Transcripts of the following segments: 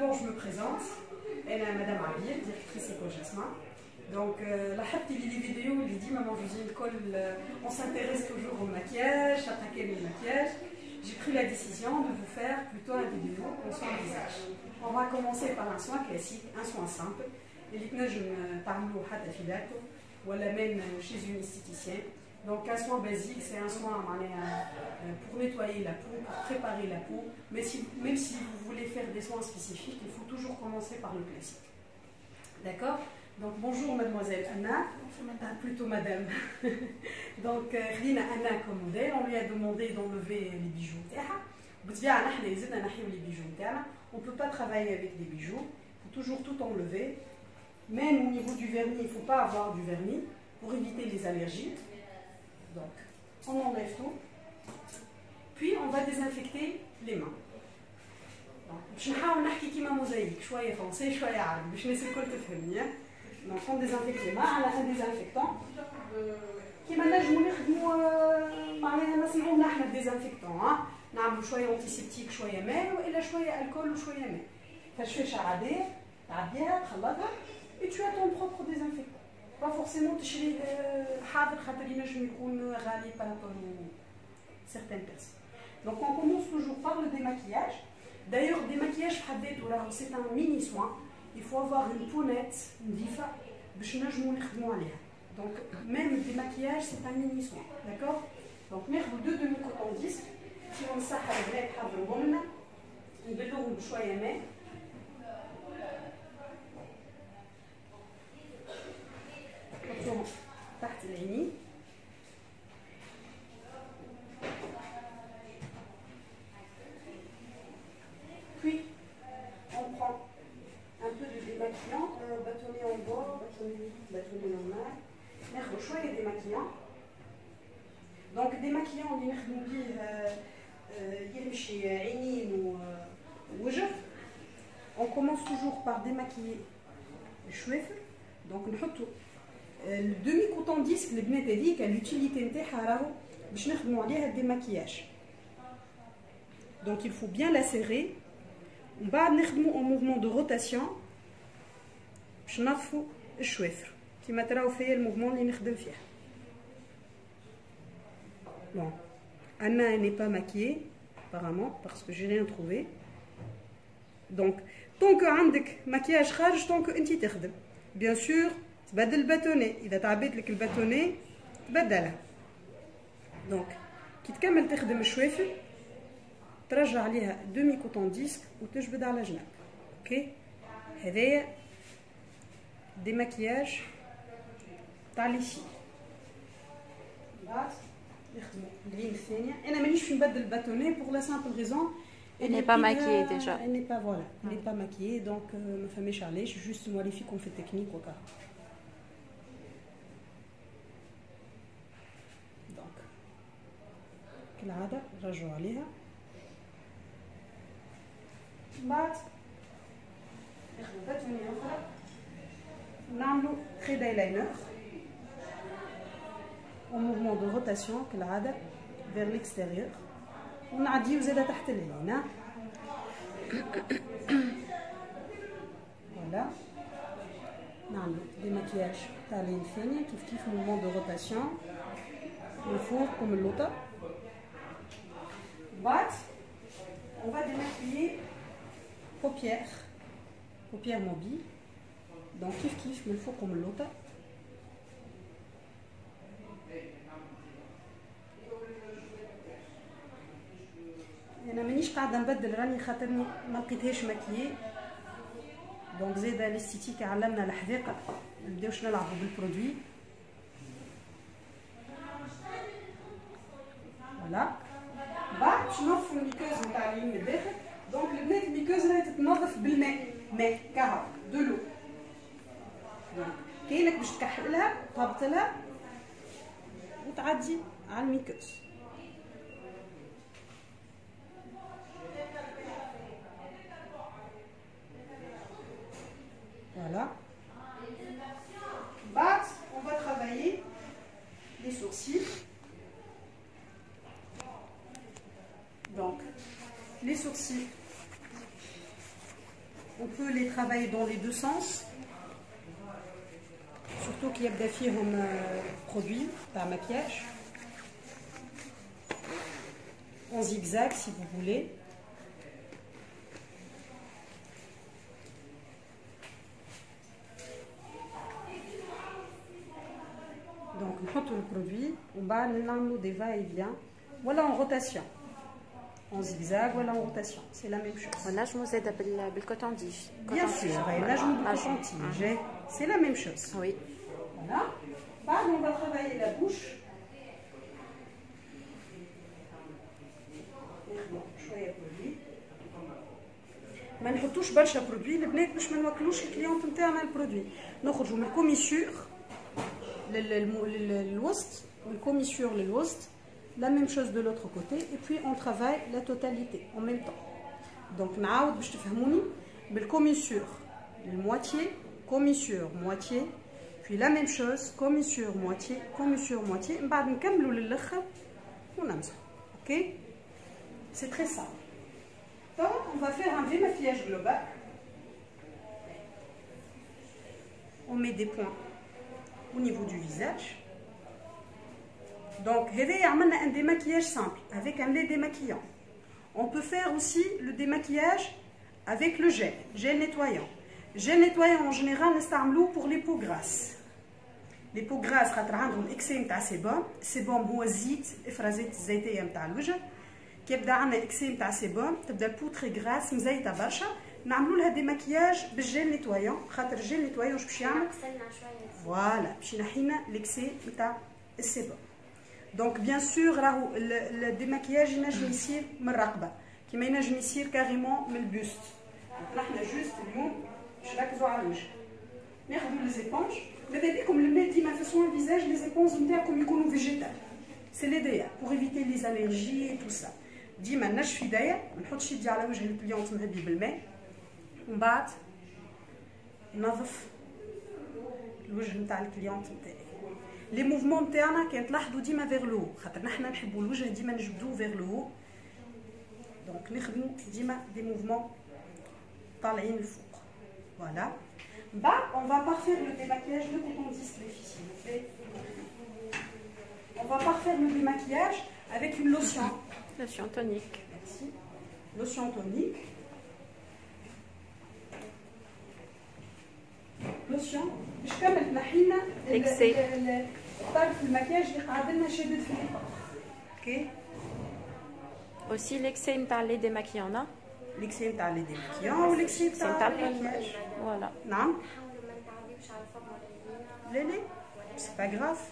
d'abord, je me présente. Elle est Madame Abir, directrice Éco-Jasmin. Donc, la hâte les vidéos, les dit maman Josine Cole, on s'intéresse toujours au maquillage, attaquer le maquillage. J'ai pris la décision de vous faire plutôt une vidéo en soin visage. On va commencer par un soin classique, un soin simple. Et les je me parle au filato ou même chez une esthéticienne. Donc un soin basique, c'est un soin pour nettoyer la peau, pour préparer la peau. Mais même si vous voulez faire des soins spécifiques, il faut toujours commencer par le classique. D'accord? Donc bonjour mademoiselle Anna. Bonjour madame. Plutôt madame. Donc Rina Anna comme modèle, on lui a demandé d'enlever les bijoux. On ne peut pas travailler avec des bijoux, il faut toujours tout enlever. Même au niveau du vernis, il ne faut pas avoir du vernis pour éviter les allergies. Donc, on enlève tout. Puis, on va désinfecter les mains. Donc, on désinfecte les mains. On a un désinfectant. كيما نجموا نخدموا معناها نصنعوا نحن ديزانفيكتون نعملوا شويه انتيسيبتيك شويه ماء والا شويه الكول وشويه ماء فشفاشه عاديه تعبيها تخلطها et tu as ton propre désinfectant pas forcément تشري حاضر خاطر ينجم يكون غالي par rapport à certaines personnes. Donc on commence toujours par le démaquillage. D'ailleurs démaquillage c'est un mini soin. Il faut avoir une peau nette, une difa باش نجموا نخدموا عليها. Donc, même le démaquillage, c'est un mini soin. D'accord? Donc, mettre deux demi-cotons disques. Si on s'arrête avec le bon, on va le choisir. On part les lignes. Puis, on prend un peu de démaquillant, bâtonnet en bois, bâtonnet normal. ناخذ شويه ديماكيان. دونك ديماكيان اللي نخدموا به يمشي عينين ووجه. On commence toujours par démaquiller الشوافر. دونك نحطوا الدومي كوتون ديسك البنات هذيك l'utilité نتاعها راهو باش نخدموا عليها الديماكياج. Donc il faut bien la serrer. ومن بعد نخدموا en mouvement de rotation باش نطفوا الشوافر. كما تراو فيا الموفمون اللي نخدم فيه. Bon, Anna n'est pas maquillée apparemment parce que j'ai rien trouvé. Donc, tant que عندك maquillage خارج tant que انت تخدم. Bien sûr, تبدل الباتوني. إذا تعبيت لك الباتوني تبدلها. Donc, كي تكمل تخدم الشوافر ترجع عليها دومي كوتون ديسك وتجبد على جنب. اوكي؟ هذايا ديماكياج تاع ليسي. بعد نخدموا العين الثانيه. انا مانيش باش نبدل الباتوني بور لا سامبل ريزون elle n'est pas maquillée déjà. Elle n'est pas voilà, elle n'est pas maquillée donc ما فماش علاش juste نوري فيكم في التكنيك وكا. دونك كالعاده نرجعوا عليها. بعد ناخذ باتوني اخرى نعملوا تري دايلاينر en mouvement de rotation كالعادة vers l'extérieur ونعديو زاده تحت العين. فوالا نعملوا ديماكياج تاع العين الثانية كيف mouvement de rotation من فوق comme اللوطة. بعد on va démaquiller paupières mobiles. Donc كيف من فوق comme اللوطة. انا مانيش قاعده نبدل راني خاطرني ما لقيتهاش ماكيي. دونك زاده الاستيتيك علمنا الحذاقه ما نبداوش نلعبوا بالبرودوي. فوالا بعد باش نوفوا الميكوز نتاع العين من الداخل. دونك البنات الميكوز راهي تتنظف ماء كهو دو لو. كاينك باش تكحلها تهبطلها وتعدي على الميكوز. Voilà. Bah, on va travailler les sourcils. Donc, les sourcils, on peut les travailler dans les deux sens. Surtout qu'il y a des produits par maquillage. En zigzag si vous voulez. Donc on met le produit, on va des va-et-vient, voilà en rotation. En zigzag, voilà en rotation, c'est la même chose. On a le coton-tige. Bien sûr, coton-tige, c'est la même chose. Oui. Voilà. On va travailler la bouche. ما نحطوش برشا برودوي البنات باش ما نوكلوش الكليونت نتاعنا البرودوي. نخرجوا من الكوميسور للوسط، من الكوميسور للوسط. La même chose de l'autre côté et puis on travaille la totalité en même temps. Donc نعاود باش تفهموني بالكوميسور الموitié commissure moitié puis la même chose commissure moitié من بعد نكملوا للاخر ونمسحوا. OK, c'est très simple. Donc on va faire un démaquillage global. On met des points au niveau du visage. Donc, on a un démaquillage simple avec un lait démaquillant. On peut faire aussi le démaquillage avec le gel nettoyant. Gel nettoyant en général, on pour les peaux grasses. Les peaux grasses, on a un excès de sébum. Sébum, c'est افرازات الزيتيه نتاع الوجه. كي يبدا عندنا excès نتاع سيبوم تبدا البو تري غراس مزيته برشا، نعملوا لها ديماكياج بالجيل نيتوايون، خاطر الجيل نيتوايون باش يعمل فوالا باش ينحينا ليكسي نتاع السيبوم. دونك بيان سور راهو الديماكياج ينجم يصير من الرقبه كيما ينجم يصير كاريمون من البوست. نحنا جوست اليوم باش نركزوا على الوجه. ناخذوا لي زيبونج، ماذا بيكم الماء ديما في سوان فيزاج لي زيبونج نتاعكم يكونوا فيجيتال. سي ليديا بور ايفيتي لي الرجي اي تو سا. ديما نشف يديا، ما نحطش يدي على وجه الكليونت مهبي بالماء، ومن بعد نظف الوجه نتاع الكليونت نتاعي. لي موفمون نتاعنا كي تلاحظوا ديما فيغ لو، خاطر نحنا نحبوا الوجه ديما نجبدوه فيغ لو، دونك نخدموا ديما دي موفمون طالعين لفوق. فوالا. من بعد on va parfaire le démaquillage de coton-tige les filles, s'il vous plaît. On va parfaire le démaquillage avec une lotion. Lotion tonique. Merci. Lotion tonique. Lotion. باش كامل تنحينا طرف المكياج اللي قاعد لنا شادد في الإطار. اوكي. Aussi l'excès نتاع لي ديماكيون. l'excès نتاع لي ديماكيون والاكسي نتاع المكياج. فوالا. نعم. لا لا. C'est pas grave.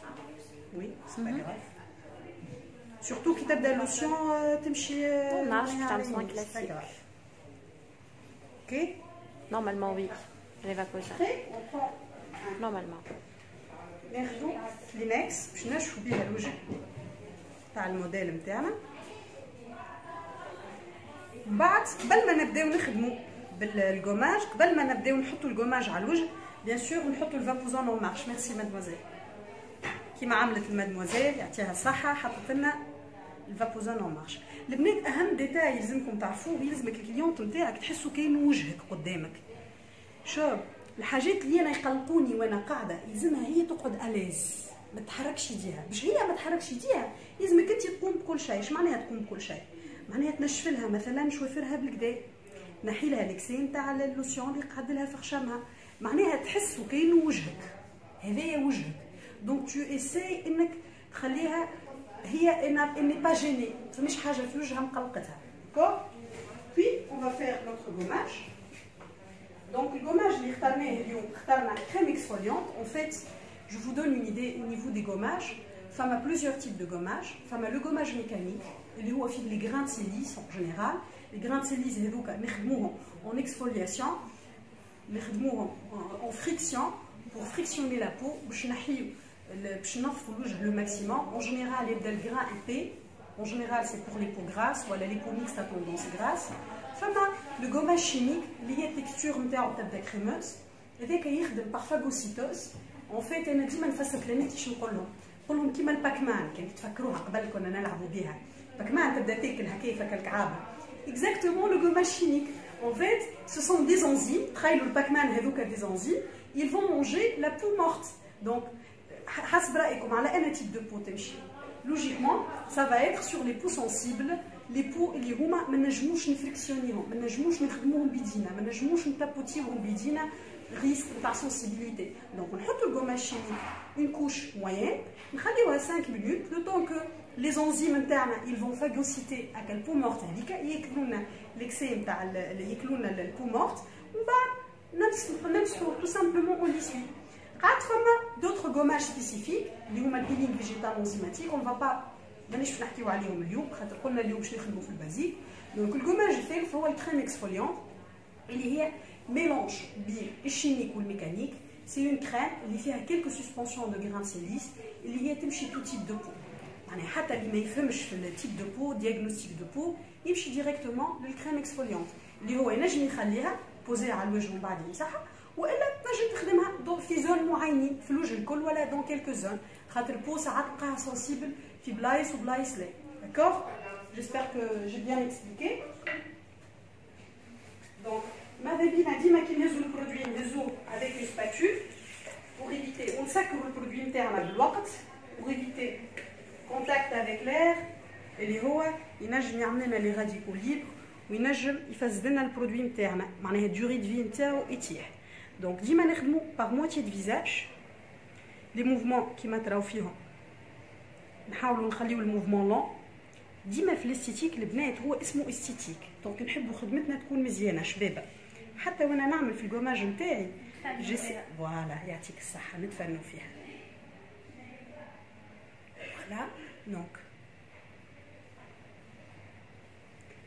Oui, c'est pas grave. Surtout كي تبدا لوسيون تمشي نعرفش كلاسيك. اوكي. Normalement oui. L'évaporation. Normalement. ناخذوا كلينكس باش نشفوا بها الوجه تاع الموديل نتاعنا. من بعد قبل ما نبداو نخدموا بالغوماج، قبل ما نبداو نحطوا الغوماج على الوجه، بيان سور نحطوا الفابوزون اون مارش. ميرسي مادموزيل. كيما عملت المادموزيل يعطيها الصحه، حطت لنا الفابوزون اون مارش. البنات اهم ديتاي يلزمكم تعرفوه، يلزمك الكليونت نتاعك تحسوا كاين وجهك قدامك. شوف الحاجات اللي انا يقلقوني وانا قاعده يلزمها هي تقعد اليز، ما تحركش يديها. باش هي ما تحركش يديها يلزمك انت تقوم بكل شيء. اش معناها تقوم بكل شيء؟ معناها تنشف لها مثلا شويفرها بالكدا، نحي لها الاكسي نتاع اللوسيون اللي قعد لها في خشمها، معناها تحسوا كاين وجهك، هذايا وجهك. دونك تو اساي انك تخليها هي اني با جيني، ما فماش حاجه في وجهها مقلقتها. داكور. بي اون فا فير نوتر غوماج. Donc le gommage اخترنا crème exfoliante. En fait, je vous donne une idée au niveau des gommages. Femme a plusieurs types de gommage. Femme a le gommage mécanique, اللي هو فيه les grains de silice en général. Les grains de silice هذوك نخدموهم en exfoliation, نخدموهم en friction pour frictionner la peau باش نحيو باش ننظفوا الوجه le maximum. En général يبدا الgrain épais. En général c'est pour les peaux grasses ولا les peaux mixtes à tendance grasse. فما لو غوماج شيميك اللي هي التكستور نتاعو تبدا كريموز، هذاك يخدم باغ فاغوسيتوز. اون فيت انا ديما نفسر كلاماتي شنو نقول لهم كيما الباكمان كان تفكروها قبل كنا نلعبوا بها. باكمان تبدا تاكل هكا كالكعابه. اكزاكتومون لو غوماج شيميك En fait, ce sont des enzymes, le Pac-Man a des enzymes, ils vont manger la peau morte. Donc, un type de peau, logiquement, ça va être sur les peaux sensibles, les peaux qui ne sont pas frictionnées, ne sont pas risque de sensibilité. Donc, on met le gommage chimique, une couche moyenne, on laisse 5 minutes, le temps que les enzymes internes ils vont phagocyter à quelle peau morte, l'excès de la peau morte, on va tout simplement on l'essuie. D'autres gommages spécifiques, les peeling végétal enzymatique, on ne va pas نحكيو عليهم اليوم خاطر قلنا اليوم باش نخدموا في البازيك. دونك الجوماج الثالث هو الكريم اكسفوليونت اللي هي ميلونج بين الشيميك والميكانيك. سي اون كريم اللي فيها كيلكو سسبونسيون دو غران سيليس اللي هي تمشي تو تيب دو بو. يعني حتى اللي ما يفهمش في التيب دو بو دياغنوستيك دو بو يمشي ديريكتومون للكريم اكسفوليونت اللي هو ينجم يخليها بوزيها على الوجه ومن بعد يمسحها، والا تنجم تخدمها في زون معينين في الوجه الكل ولا دون كيلكو زون خاطر البو ساعات تلقاها سنسيبل في بلايص وبلايص لا. D'accord? J'espère que j'ai bien expliqué. Donc, ma bébé a dit qu'il y a le produit avec une spatule pour éviter, on sait que le produit interne a de l'eau, pour éviter contact avec l'air, et les hauts, il y a les radicaux libres, ou il y a le produit interne, la durée de vie interne est tirée. Donc, ديما نخدموا par moitié de visage, les mouvements qui m'attraient فيهم نحاولوا نخليو الموفمون لون. ديما في الاستيتيك البنات هو اسمه استيتيك، دونك نحبوا خدمتنا تكون مزيانه شبابه. حتى وانا نعمل في الجوماج نتاعي جسم فوالا يعطيك الصحه نتفنوا فيها. فوالا دونك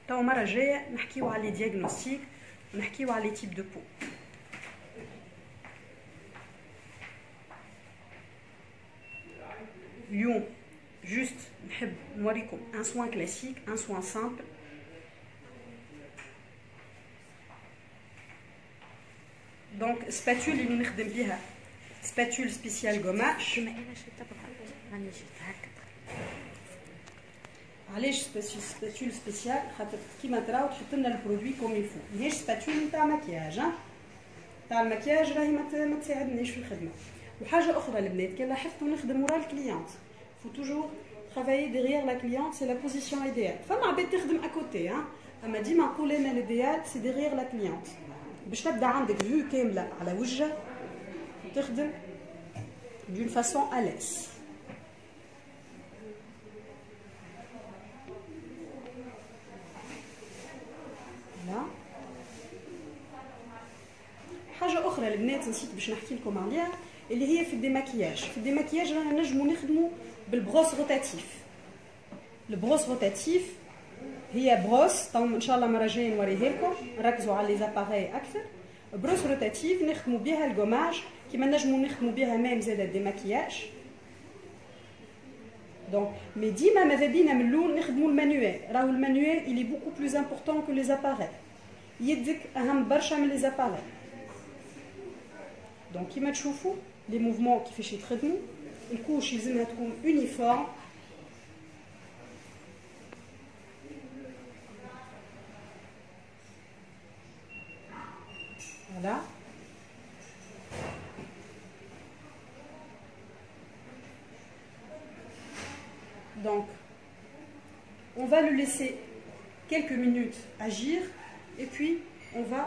تو مره جايه نحكيو على لي دياغنوستيك ونحكيو على لي تيب دو بو. اليوم juste نحب نوريكم un soin classique, un soin simple. Donc spatule اللي نخدم بها spatule spéciale gommage. علاش spatule spéciale؟ خاطر كيما تراو تحط لنا البرودوي كوم يفو. ماهيش spatule نتاع مكياج، تاع المكياج راهي ما تساعدنيش في الخدمه. وحاجه اخرى البنات كي لاحظتوا نخدم ورا الكليونت. Il faut toujours travailler derrière la cliente, c'est la position idéale. Femme عباد تخدم à côté, hein. أما ديما نقول أنا l'idéal c'est derrière la cliente. باش تبدا عندك vue كاملة على وجهها وتخدم d'une façon à l'aise. Là. حاجة أخرى البنات نسيت باش نحكي لكم عليها اللي هي في الديماكياج. في الديماكياج رانا نجمو نخدمو بالبروس روتاتيف. البروس روتاتيف هي بروس تو ان شاء الله مره جايه نوريها لكم، ركزوا على لي زاباري اكثر. بروس روتاتيف نخدموا بها الجوماج كيما نجموا نخدموا بها ميم زاده ديماكياج. دونك مي ديما ماذا بينا من الاول نخدموا المانيوال، راهو المانيوال اللي بوكو بلوز امبورطون كو لي زاباري. يدك اهم برشا من لي زاباري. دونك كيما تشوفوا لي موفمون كيفاش يتخدموا. الكوش يلزمها تكون يونيفورم. Voilà. Donc, on va le laisser quelques minutes agir et puis on va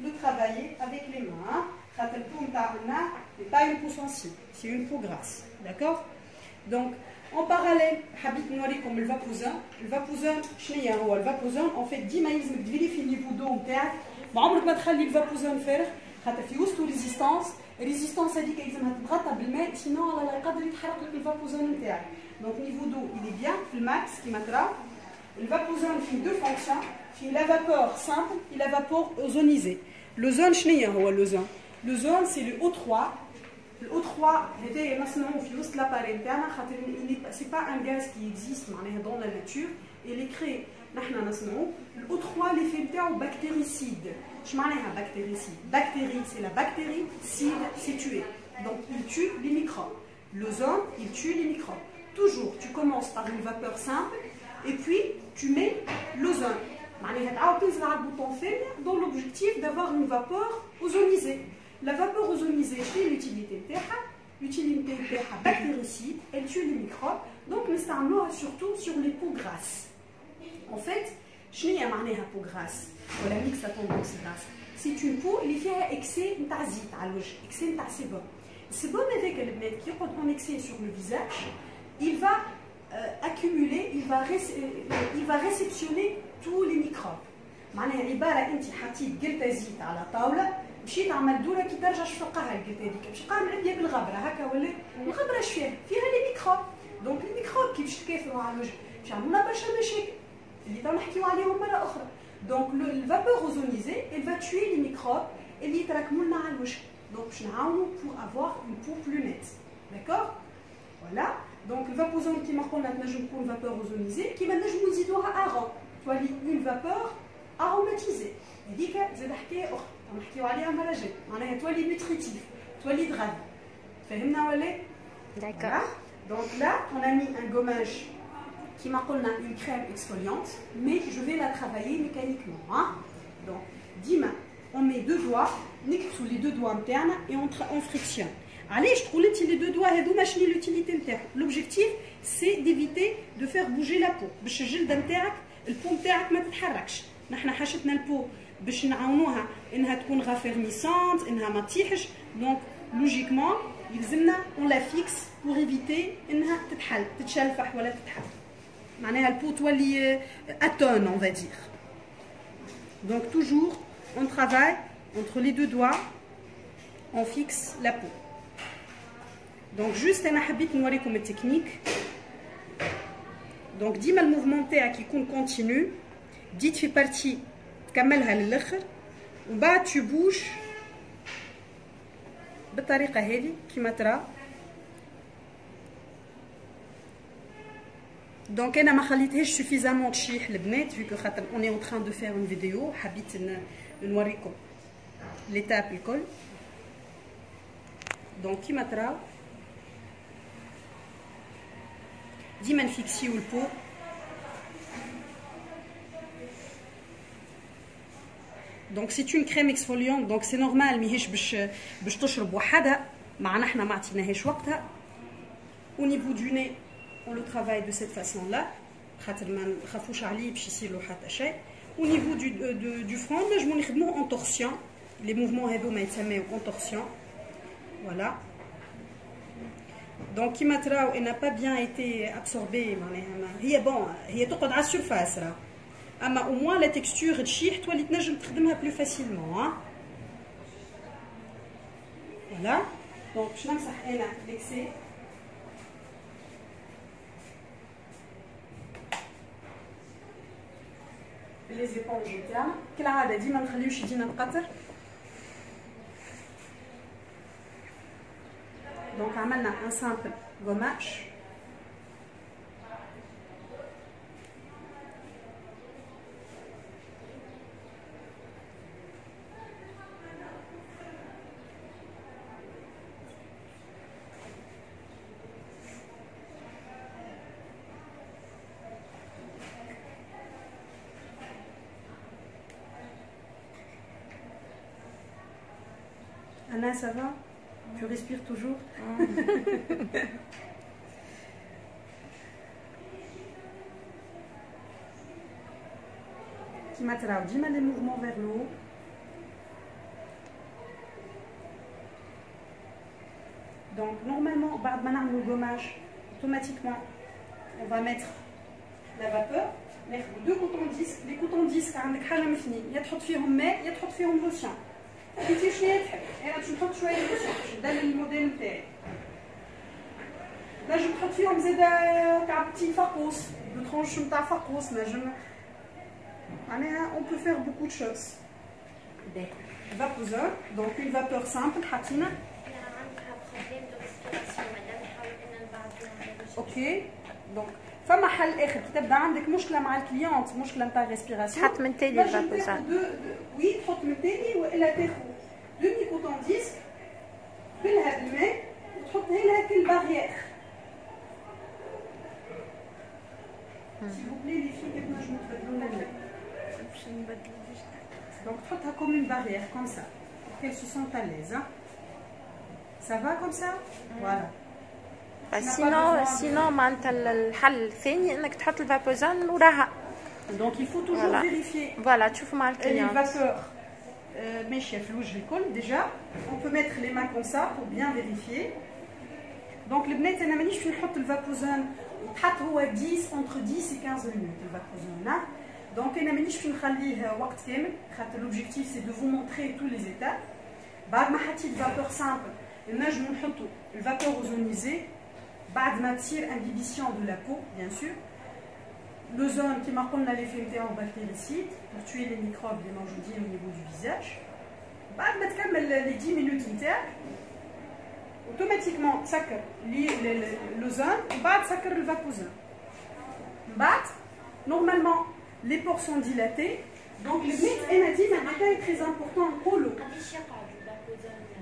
le travailler avec les mains. La peau n'est pas une peau sensible, c'est une peau grasse. D'accord? Donc, en parallèle, habite noiré comme le vapousin. Le vapousin, le vapousin, en fait, 10 maïs de vérifier le niveau d'eau. عمرك ما تخلي الفابوزون فارغ خاطر في وسط ريزيستانس. الريزيستانس هذيك لازمها تتغطى بالماء سينو على يقدر يتحرق لك الفابوزون نتاعك. دونك نيفو دو il est bien في الماكس كيما تراو. الفابوزون فيه دو فونكسيون، فيه لا فابور سامبل et la vapeur ozonisée. l'ozone شنو هو l'ozone؟ l'ozone c'est le O3. le O3 هذايا نصنعوه في وسط لاباري نتاعنا خاطر سي با ان غاز كي اكزيست معناها دون لا ناتور اللي كري نحنا نصنعوه. الاو 3 لي في نتاعو بكتيريسيد. اش معناها بكتيريسيد؟ بكتيري سي لا بكتيري، سيد سي tuer. Donc il tue les microbes. L'ozone, il tue les microbes. Toujours, tu commences par une vapeur simple et puis tu mets l'ozone. معناها تعاود تنزل على البوطون الثاني دون لوبجيكتيف دافوار اون فابور اوزونيزي. لا فابور اوزونيزي شنو لوتيليتي نتاعها؟ l'utilité نتاعها bactéricide, elle tue les microbes, donc نستعملوها surtout sur les peaux grasses. En fait, شنو هي معناها peau grasse ولا mixte à tendance grasse؟ C'est une peau اللي فيها excès نتاع زيت على الوجه، excès نتاع سيبوم. السيبوم هذاك البنات كي يقعد en excès sur le visage, il va accumuler, il va réceptionner tous les microbes. معناها عباره انت حطيت قلته زيت على طاوله مشيت عمل دوره كي ترجع شفقها القلته هذيك باش قام عليا بالغبره هكا ولا الغبره اش فيها؟ فيها لي ميكروب. دونك لي ميكروب كي باش تكاثروا على الوجه باش يعملوا لنا برشا مشاكل اللي تو نحكيو عليهم مره اخرى. دونك الفابور اوزونيزي elle va tuer les microbes اللي يتراكموا لنا على الوجه. دونك باش نعاونوا pour avoir une peau plus nette. D'accord? Voilà. Donc الفابوزون كيما قلنا تنجم تكون فابور اوزونيزي كيما نجموا نزيدوها اغون تولي اون فابور aromatisée. هذيك زاد حكايه اخرى نحكيو عليها المره الجايه معناها تولي نوتريتيف تولي دغاد. فهمنا ولا؟ D'accord. Donc là on a mis un gommage qui m'a قلنا une crème exfoliante mais je vais la travailler mécaniquement. Hein? Donc ديما on met deux doigts نكبسوا les deux doigts نتاعنا et on frictionne. علاش تقول انت les deux doigts هذوما شنو l'utilité نتاعهم؟ L'objectif c'est d'éviter de faire bouger la peau باش الجلده نتاعك البو نتاعك ما تتحركش. نحن حاجتنا البو باش نعاونوها انها تكون غافيرميسونت انها ما تطيحش. دونك لوجيكمون يلزمنا اون لا فيكس بور ايفيتي انها تتحل تتشلفح ولا تتحل. معناها البو تولي اتون اون فا دير. دونك توجور اون ترافاي entre les deux doigts on fixe la peau. دونك جوست انا حبيت نوريكم التكنيك. دونك ديما الموفمون تاعك يكون كونتينيو ديت في بارتي تكملها للاخر ومن بعد تو بوج بالطريقه هذه كيما ترى. دونك انا ما خليتهاش سوفيزامون تشيح البنات فيكو خاطر اوني اون تران دو فير اون فيديو حبيت نوريكم ليتاب الكل. دونك كيما ترى ديما نفيكسيو البو. دونك سي اون كريم اكسفوليون دونك سي نورمال ماهيش باش تشرب وحدها معنا حنا ما عطيناهاش وقتها. او نيفو دو ني اون لو ترافاي دو سيت فاسون لا خاطر ما نخافوش عليه باش يصير له حتى شيء. او نيفو دو فرون نجمو نخدموه اون تورسيون لي موفمون هذوما يتسميو اون تورسيون. فوالا دونك كيما تراو انا با بيان ايتي ابسوربي معناها هي بون هي تقعد على السيرفاس راه اما او موان لا تكستور تشيح تولي تنجم تخدمها بلو فاسيلمون. فوالا دونك باش نمسح انا ليكسي لي زيبونج تاعنا كالعاده ديما نخليوش يدينا القطر. دونك عملنا ان سامبل gommage. Anna, ça va? Tu respires toujours? كيما تراو ديما لي موفمون فيغ لو. دونك نورمالمون بعد ما نعملو gommage automatiquement on va mettre la vapeur. ناخذ دو كوطون ديسك. لي كوطون ديسك عندك حاجه من اثنين يا تحط فيهم ماء يا تحط فيهم لوسيون. انت شنو تحب؟ انا باش نحط شويه لوسيون باش ندلل الموديل نتاعي. نجم تحط فيهم زاده تاع بتي فاقوس دو ترونش نتاع فاقوس نجم معناها اون بو فير بوكو دو شوز. فابوزور دونك اون فابور سامبل حاطينها. اوكي دونك فما حل اخر كي تبدا عندك مشكله مع الكليونت مشكله نتاع ريسبيراسيون تحط من تالي الفابوزور. وي تحط من تالي والا تاخذ دو مي كوطون ديسك تبلها بالماء وتحطها لها كالباريير. سي بو بلي لي في كيف نجمو تبدلوا لنا الماء. Donc, تحطها comme une barrière, comme ça, pour qu'elles se sentent à l'aise. Hein. Ça va comme ça? Voilà. sinon معناتها الحل الثاني انك تحط الفابوزان وراها. Donc il faut toujours vérifier. Voilà, تشوفوا مع الكليون. Les vapeurs ماشيه في الوجه الكل déjà. On peut mettre les mains comme ça pour bien vérifier. Donc البنات انا مانيش باش نحط الفابوزان تحط هو 10 entre 10 et 15 minutes الفابوزان. Donc انا مانيش باش نخليه وقت كامل خاطر l'objectif c'est de vous montrer tous les étapes. بعد ما حطيت vapeur simple نجمو نحطو الفابور اوزونيزي بعد ما تصير imbibition de la peau bien sûr. L'ozone qui marque l'effet bactéricide pour tuer les microbes des mangeodiers au niveau du visage. بعد ما تكمل les 10 minutes نتاعك automatiquement تسكر l'ozone وبعد تسكر الفابوزان. بعد normalement les pores sont dilatés donc le bnات انا ديما حاجه très important نقولوا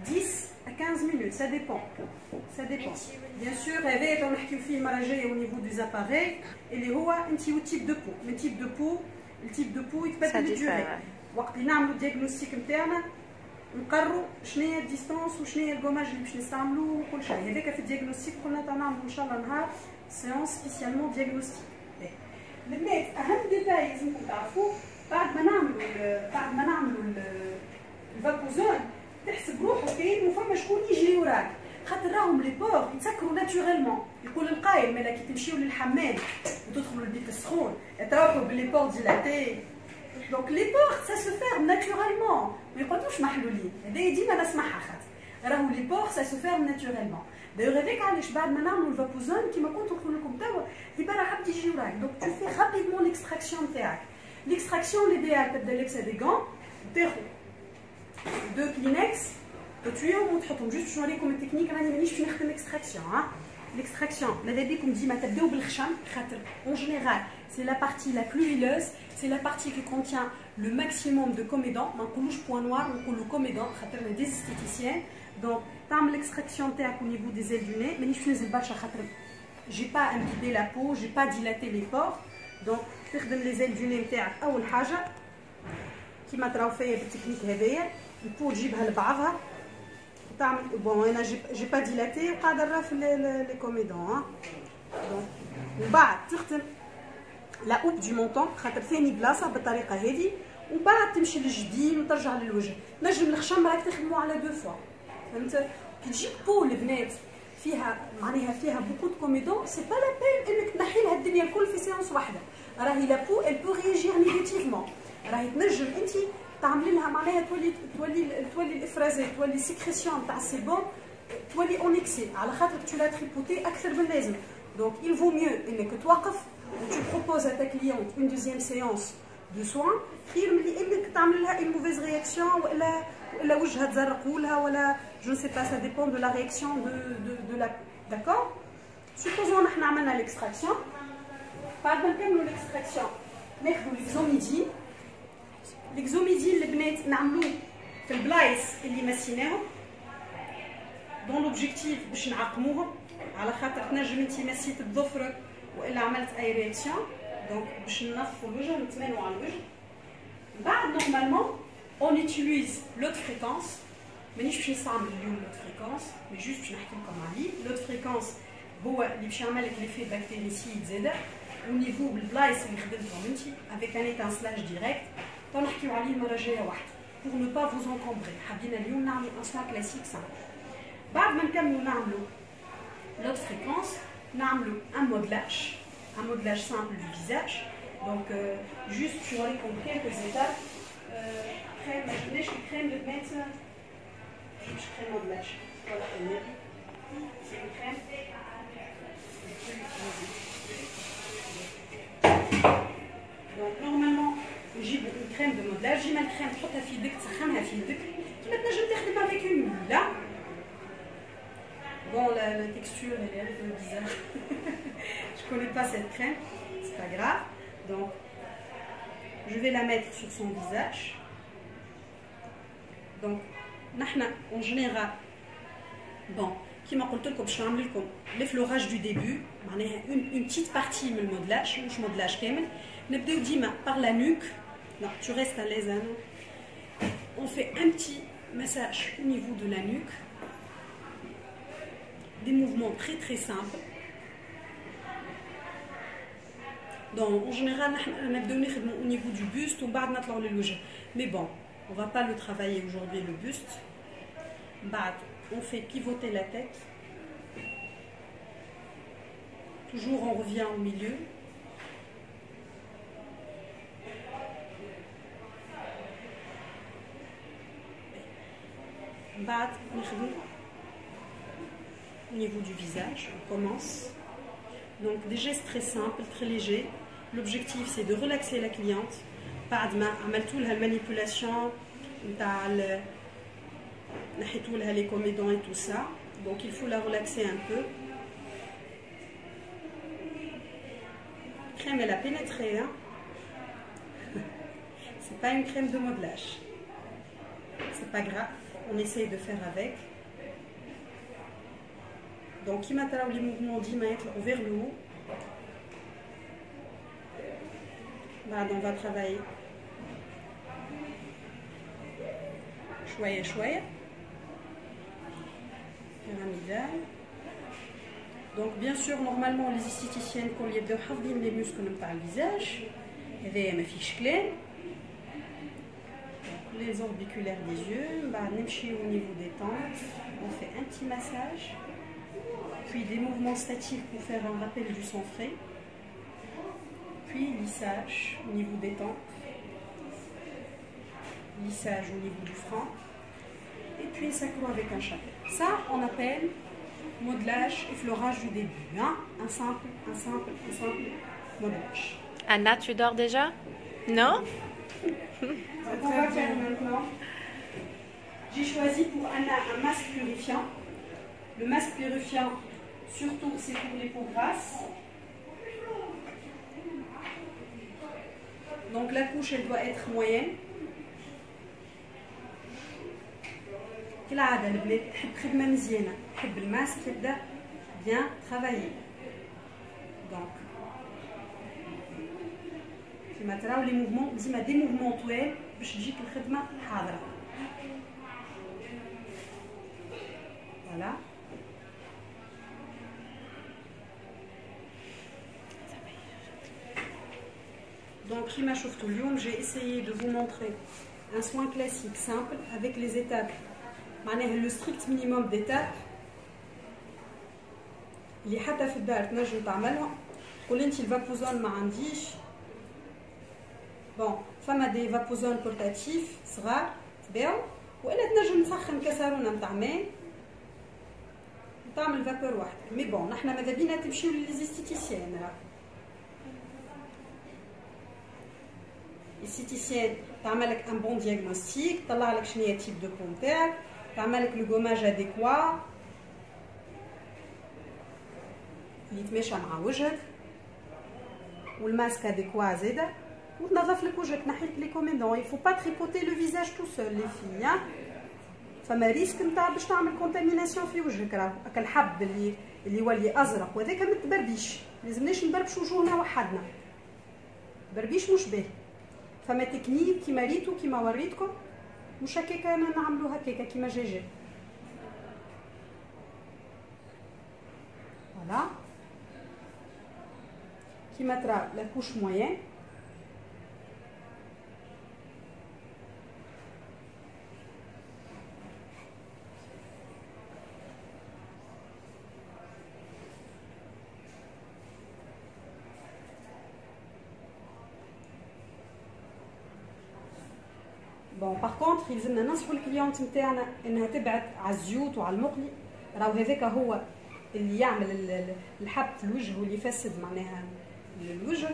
10 à 15 minutes, ça dépend. Ça dépend. Bien sûr, on a au niveau des appareils et les hauts, un type de peau. Le type de peau, il peut être duré. Quand on a le diagnostic interne, on قرروا شنو هي الديستانس وشنو هي الجوماج اللي باش نستعملوه وكل شيء. هذاك في الديagnostic قلنا تنعملوا ان شاء الله نهار سيونس سبيسيالمون ديagnostic. البنات اهم ديتاي لازمكم تعرفوه بعد ما نعملوا الفابوزون تحسب روحك كاين وفما شكون يجري وراك خاطر راهم لي بور يتسكروا ناتوريلمون. يقول القايل مالا كي تمشيو للحمام وتدخلوا البيت السخون تراكوا بلي بور ديلاتي دونك لي بور سا سو فيرم ناتوريلمون ما يقعدوش محلولين. هذايا ديما نسمعها خاطر راهو لي بور سا سو فيرم ناتوريلمون. دايوغ هذاك علاش بعد ما نعملوا الفابوزون كيما كنت نقول لكم توا يبان عبد يجي وراك دونك تو في رابيدمون ليكستراكسيون تاعك. ليكستراكسيون ليديال تبدا لابسه دي غون تاخذ 2 Kleenex تطويهم وتحطهم جوست باش نوريكم التكنيك. راني مانيش باش نخدم اكستراكسيون. ليكستراكسيون ماذا بيكم ديما تبداو بالخشم خاطر اون جينيرال سي لا بارتي لا بلو هيلوز سي لا بارتي كي كونتيان لو ماكسيموم دو كوميدون. ما نقولوش بوان نوار نقولوا كوميدون خاطر دي استيتيسيان. دونك تعمل الاكستراكسيون تاعك au niveau des ailes du nez. مانيش باش ننزل برشا خاطر جي با امبيدي لا بو جي با ديلاتي لي بور. دونك تخدم لي زيل دو ني نتاعك اول حاجه كيما تراو فيا بالتكنيك هذايا البو تجيبها لبعضها وتعمل بون. انا جي با ديلاتي وقاعده نرا في لي كوميدون. دونك وبعد تختم لا اوب دو مونطون خاطر ثاني بلاصه بالطريقه هذه وبعد تمشي للجبين وترجع للوجه. نجم الخشم راك تخدمو على دو فوا فهمت. كي تجيك بو البنات فيها معناها فيها بوكو دو كوميدون سي با لا بين انك تنحي لها الدنيا الكل في سيونس واحده. راهي لا بو ال بو رياجير نيجاتيفمون. راهي تنجم انت تعملي لها معناها تولي الافرازات تولي سيكريسيون تاع السيبوم تولي اون اكسي على خاطر تو لا تريبوتي اكثر من اللازم. دونك il vaut mieux انك توقف و tu proposes à ta cliente une deuxième séance de soins خير من انك تعمل لها une mauvaise réaction ولا وجهها تزرقوا لها ولا je ne sais pas ça dépend de la réaction de la d'accord. supposons نحن عملنا l'extraction بعد ما نكملوا l'extraction ناخذوا l'exomidine. l'exomidine البنات نعملوه في البلايص اللي مسيناهم دون لوبجيكتيف باش نعقموهم على خاطر تنجم انت مسيت بظفرك والا عملت اي رياكسيون دونك باش ننظفوا الوجه نتمنوا على الوجه. بعد نورمالمون اون يوتيليز لوت فريكونس. مانيش باش نستعمل اليوم لوت فريكونس مي جوست باش نحكي لكم عليه. لوت فريكونس هو اللي باش يعمل لك ليفي بكتيريسيد زاده ونيفو بالبلايص اللي خدمتهم انت افيك ان ايتانسلاج ديريكت. نحكيو عليه المره الجايه وحده pour ne pas vous encombrer. حابين اليوم نعملوا ان سوا كلاسيك سامبل. بعد ما نكملوا نعملوا لوت فريكونس نعملوا ان مودلاج سامبل دو فيزاج. دونك جوست باش نوريكم كيلكو زيتاب. كريم ما جبناش الكريم البنات مش كريم مودلاج ولا النبي سي كريم دونك نورمالمون نجيب الكريم دو مودلاج. ديما الكريم تحطها في يدك تسخنها في يدك كيما تنجم تخدم افيك اون مولا. بون لا تيكستور elle est un peu bizarre. Je connais pas cette crème, c'est pas grave. Donc je vais la mettre sur son visage. Donc نحنا en général bon كيما قلت لكم باش نعمل لكم ليفلوراج دو ديبي معناها اون بتيت بارتي من المودلاج مش مودلاج كامل. نبداو ديما بار لا نوك Non, tu restes à l'aise, hein. On fait un petit massage au niveau de la nuque. Des mouvements très très simples. Donc en général, on a donné au niveau du buste, on va mettre le loge. Mais bon, on ne va pas le travailler aujourd'hui le buste. On fait pivoter la tête. Toujours on revient au milieu. Au niveau du visage, on commence. Donc des gestes très simples, très légers. L'objectif c'est de relaxer la cliente. بعد ما عملت لها المانيبيولاسيون نتاع نحيت لها les comédons et tout ça. Donc il faut la relaxer un peu. Crème elle a pénétré, hein. C'est pas une crème de modelage. C'est pas grave, on essaye de faire avec. Donc, qui m'a les mouvements d'1 vers le haut. On va travailler. Chouette, chouette. Pyramidal. Donc, bien sûr, normalement, les esthéticiennes, quand ils ont les muscles par le visage, il y avait ma fiche clé. Les orbiculaires des yeux. Au niveau des tempes. On fait un petit massage. Puis des mouvements statiques pour faire un rappel du sang frais, puis lissage au niveau des tempes, lissage au niveau du front, et puis ça clôt avec un chapeau. Ça, on appelle modelage, effleurage du début. Hein? Un simple modelage. Anna, tu dors déjà? Non? On va faire maintenant. J'ai choisi pour Anna un masque purifiant. Le masque purifiant, surtout, c'est pour les peaux grasses. Donc la couche, elle doit être moyenne. كالعادة البنات تحب خدمة مزيانة، تحب الماسك يبدأ bien travailler. Donc كيما تراو لي موفمون ديما دي موفمون طوال باش تجيك الخدمة حاضرة. Voilà. Donc, j'ai essayé de vous montrer un soin classique, simple, avec les étapes. Le strict minimum d'étapes. اللي حتى في الدار تنجم تعملهم. قول انت الفابوزون ما عنديش. بون فما دي فابوزون بورتاتيف صغار تباعوا والا تنجم تسخن كسرونه نتاع ماء تعمل فابور واحده. مي بون نحنا ماذا بينا تمشيو للزيستيتيسيان. السيتيسيان تعمل لك ان بون دياغنوستيك، تطلع لك شنو هي تيب دو بو نتاعك، تعمل لك لو غوماج اديكوا اللي يتماشى مع وجهك والماسك اديكوا زاده وتنظف لك وجهك، تنحي لك لي كوميندون. يفو با تريبوتي لو فيزاج تو سول لي في. فما ريسك نتاع باش تعمل كونتاميناسيون في وجهك. راه هكا الحب اللي يولي ازرق وهذاك ما تبربيش، لازمناش نبربش وجوهنا وحدنا، بربيش مش باهي. فما تكنيك كيما ريتو كيما وريتكم، مش هكاكا نعملو هكاكا كيما جاجا. فوالا كيما ترى لا كوش موين. بون باغ كونطخ يلزمنا ننصحوا الكليونت نتاعنا انها تبعد على الزيوت وعلى المقلي. راهو هذاك هو اللي يعمل الحب في الوجه واللي يفسد معناها الوجه.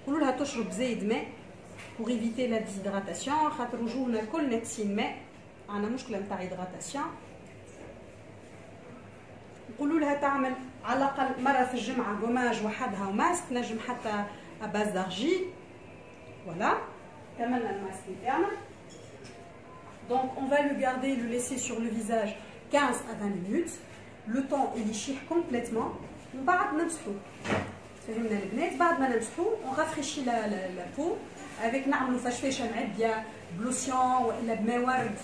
قولوا لها تشرب زايد ماء بوغ ايفيتي لا ديزيدراتاسيون، خاطر وجوهنا الكل ناقصين ماء، عندنا مشكله نتاع هيدراتاسيون. نقولوا لها تعمل على الاقل مره في الجمعه غوماج وحدها وماسك، نجم حتى اباز دارجي. فوالا كملنا الماسك نتاعنا. Donc on va le garder, le laisser sur le visage 15 à 20 minutes. Le temps il يشيح complètement. وبعد نمسحوه. فهمنا البنات؟ بعد ما نمسحوه on rafraîchit la peau افيك نعملوا فشفشه معديه بلوسيون ولا بماء ورد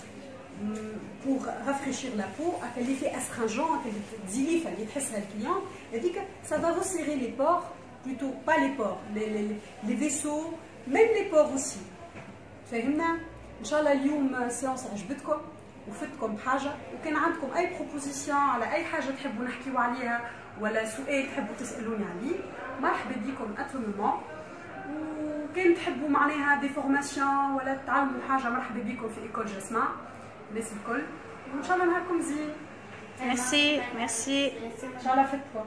pour rafraîchir la peau, avec l'effet astringent, avec l'effet اللي تحسها الكليون, هذيك ça va resserrer les pores, plutôt pas les pores, les vaisseaux, même les pores aussi. فهمنا؟ ان شاء الله اليوم سيونس عجبتكم وفدتكم بحاجه، وكان عندكم اي بروبوزيسيون على اي حاجه تحبوا نحكيوا عليها ولا سؤال تحبوا تسالوني عليه، مرحبا بكم اتومون. وكان تحبوا معناها دي فورماسيون ولا تعلموا حاجه، مرحبا بكم في ايكول جسمه الناس الكل، وان شاء الله نهاركم زين. ميرسي. ان شاء الله فدتكم.